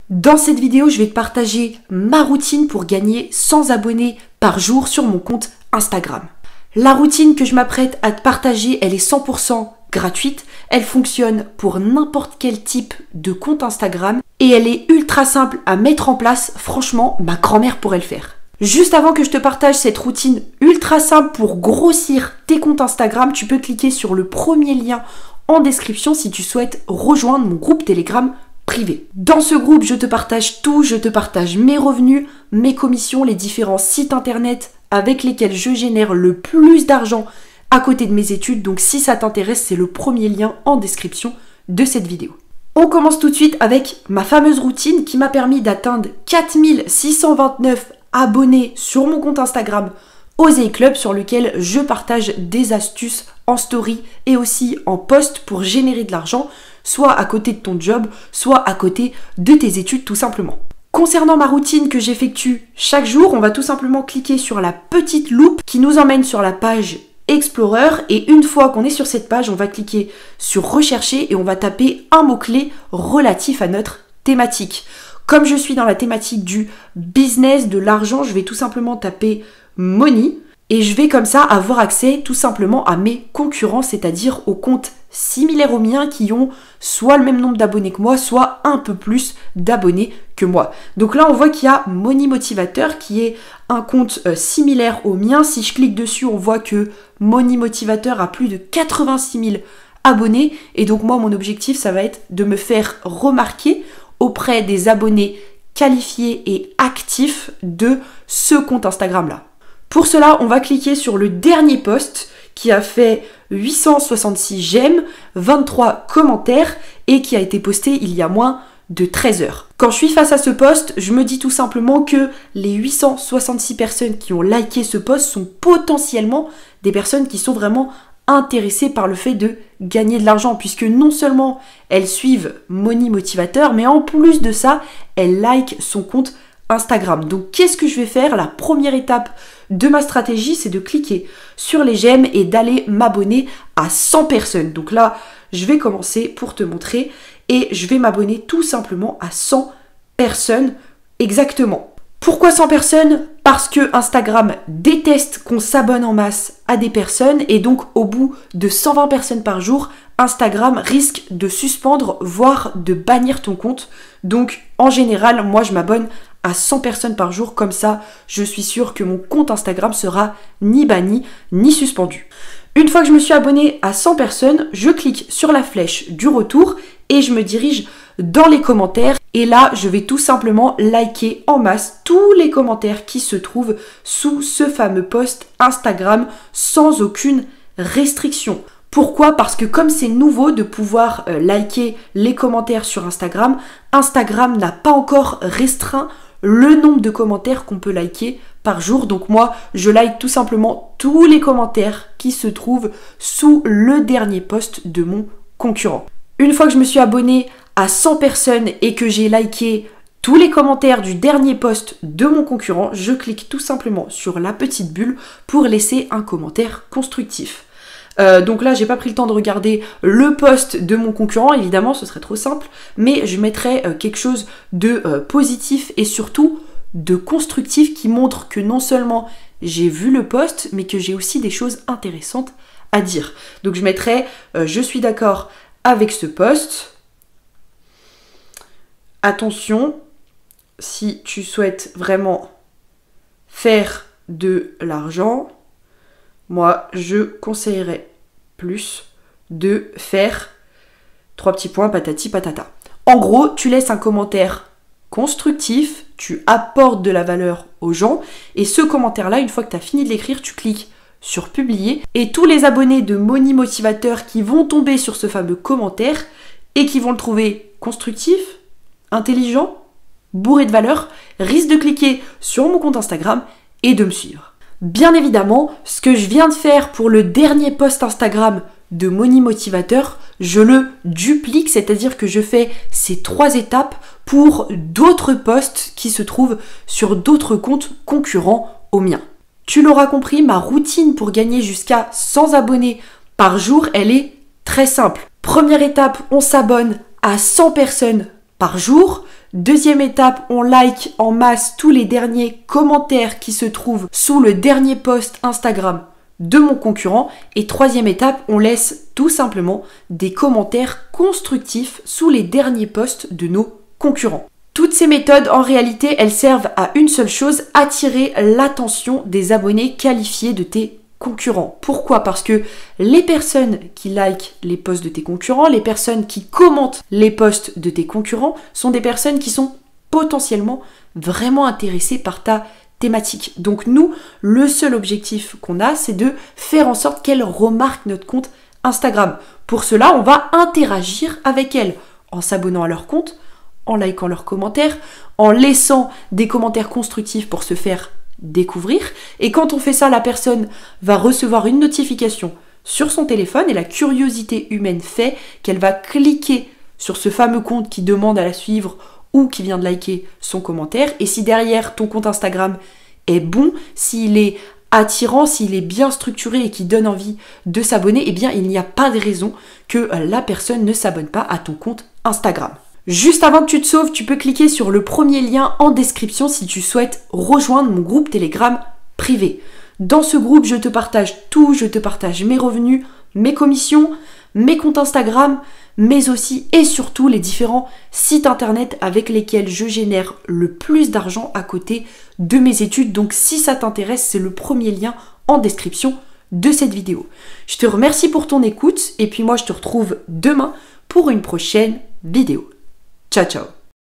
Dans cette vidéo, je vais te partager ma routine pour gagner 100 abonnés par jour sur mon compte Instagram. La routine que je m'apprête à te partager, elle est 100% gratuite. Elle fonctionne pour n'importe quel type de compte Instagram et elle est ultra simple à mettre en place. Franchement, ma grand-mère pourrait le faire. Juste avant que je te partage cette routine ultra simple pour grossir tes comptes Instagram, tu peux cliquer sur le premier lien en description si tu souhaites rejoindre mon groupe Telegram privé. Dans ce groupe, je te partage tout, je te partage mes revenus, mes commissions, les différents sites internet avec lesquels je génère le plus d'argent à côté de mes études. Donc si ça t'intéresse, c'est le premier lien en description de cette vidéo. On commence tout de suite avec ma fameuse routine qui m'a permis d'atteindre 4629 abonnés sur mon compte Instagram Osez Club, sur lequel je partage des astuces en story et aussi en post pour générer de l'argent, soit à côté de ton job, soit à côté de tes études tout simplement. Concernant ma routine que j'effectue chaque jour, on va tout simplement cliquer sur la petite loupe qui nous emmène sur la page Explorer et une fois qu'on est sur cette page, on va cliquer sur Rechercher et on va taper un mot-clé relatif à notre thématique. Comme je suis dans la thématique du business, de l'argent, je vais tout simplement taper Money et je vais comme ça avoir accès tout simplement à mes concurrents, c'est-à-dire aux comptes similaires aux miens qui ont soit le même nombre d'abonnés que moi, soit un peu plus d'abonnés que moi. Donc là, on voit qu'il y a Money Motivateur qui est un compte similaire au mien. Si je clique dessus, on voit que Money Motivateur a plus de 86 000 abonnés. Et donc moi, mon objectif, ça va être de me faire remarquer auprès des abonnés qualifiés et actifs de ce compte Instagram-là. Pour cela, on va cliquer sur le dernier post qui a fait 866 j'aime, 23 commentaires et qui a été posté il y a moins de 13 heures. Quand je suis face à ce post, je me dis tout simplement que les 866 personnes qui ont liké ce post sont potentiellement des personnes qui sont vraiment intéressées par le fait de gagner de l'argent, puisque non seulement elles suivent Money Motivateur, mais en plus de ça, elles likent son compte Instagram. Donc qu'est-ce que je vais faire? La première étape de ma stratégie, c'est de cliquer sur les j'aime et d'aller m'abonner à 100 personnes. Donc là, je vais commencer pour te montrer et je vais m'abonner tout simplement à 100 personnes exactement. Pourquoi 100 personnes? Parce que Instagram déteste qu'on s'abonne en masse à des personnes et donc au bout de 120 personnes par jour, Instagram risque de suspendre, voire de bannir ton compte. Donc en général, moi je m'abonne à 100 personnes par jour, comme ça je suis sûre que mon compte Instagram sera ni banni ni suspendu. Une fois que je me suis abonnée à 100 personnes, je clique sur la flèche du retour et je me dirige dans les commentaires et là je vais tout simplement liker en masse tous les commentaires qui se trouvent sous ce fameux post Instagram sans aucune restriction. Pourquoi? Parce que comme c'est nouveau de pouvoir liker les commentaires sur Instagram, Instagram n'a pas encore restreint le nombre de commentaires qu'on peut liker par jour. Donc moi, je like tout simplement tous les commentaires qui se trouvent sous le dernier post de mon concurrent. Une fois que je me suis abonnée à 100 personnes et que j'ai liké tous les commentaires du dernier post de mon concurrent, je clique tout simplement sur la petite bulle pour laisser un commentaire constructif. Donc là, j'ai pas pris le temps de regarder le post de mon concurrent, évidemment, ce serait trop simple, mais je mettrai quelque chose de positif et surtout de constructif qui montre que non seulement j'ai vu le post, mais que j'ai aussi des choses intéressantes à dire. Donc je mettrai je suis d'accord avec ce post. Attention, si tu souhaites vraiment faire de l'argent, moi je conseillerais plus de faire 3 petits points patati patata. En gros, tu laisses un commentaire constructif, tu apportes de la valeur aux gens et ce commentaire-là, une fois que tu as fini de l'écrire, tu cliques sur publier et tous les abonnés de Money Motivateur qui vont tomber sur ce fameux commentaire et qui vont le trouver constructif, intelligent, bourré de valeur, risquent de cliquer sur mon compte Instagram et de me suivre. Bien évidemment, ce que je viens de faire pour le dernier post Instagram de Money Motivateur, je le duplique, c'est-à-dire que je fais ces 3 étapes pour d'autres posts qui se trouvent sur d'autres comptes concurrents au mien. Tu l'auras compris, ma routine pour gagner jusqu'à 100 abonnés par jour, elle est très simple. Première étape, on s'abonne à 100 personnes par jour. Deuxième étape, on like en masse tous les derniers commentaires qui se trouvent sous le dernier post Instagram de mon concurrent. Et troisième étape, on laisse tout simplement des commentaires constructifs sous les derniers posts de nos concurrents. Toutes ces méthodes, en réalité, elles servent à une seule chose, attirer l'attention des abonnés qualifiés de tes concurrents. Pourquoi ? Parce que les personnes qui likent les posts de tes concurrents, les personnes qui commentent les posts de tes concurrents, sont des personnes qui sont potentiellement vraiment intéressées par ta thématique. Donc nous, le seul objectif qu'on a, c'est de faire en sorte qu'elles remarquent notre compte Instagram. Pour cela, on va interagir avec elles en s'abonnant à leur compte, en likant leurs commentaires, en laissant des commentaires constructifs pour se faire découvrir. Et quand on fait ça, la personne va recevoir une notification sur son téléphone et la curiosité humaine fait qu'elle va cliquer sur ce fameux compte qui demande à la suivre ou qui vient de liker son commentaire. Et si derrière ton compte Instagram est bon, s'il est attirant, s'il est bien structuré et qui donne envie de s'abonner, eh bien il n'y a pas de raison que la personne ne s'abonne pas à ton compte Instagram. Juste avant que tu te sauves, tu peux cliquer sur le premier lien en description si tu souhaites rejoindre mon groupe Telegram privé. Dans ce groupe, je te partage tout, je te partage mes revenus, mes commissions, mes comptes Instagram, mais aussi et surtout les différents sites internet avec lesquels je génère le plus d'argent à côté de mes études. Donc si ça t'intéresse, c'est le premier lien en description de cette vidéo. Je te remercie pour ton écoute et puis moi je te retrouve demain pour une prochaine vidéo. Ciao ciao.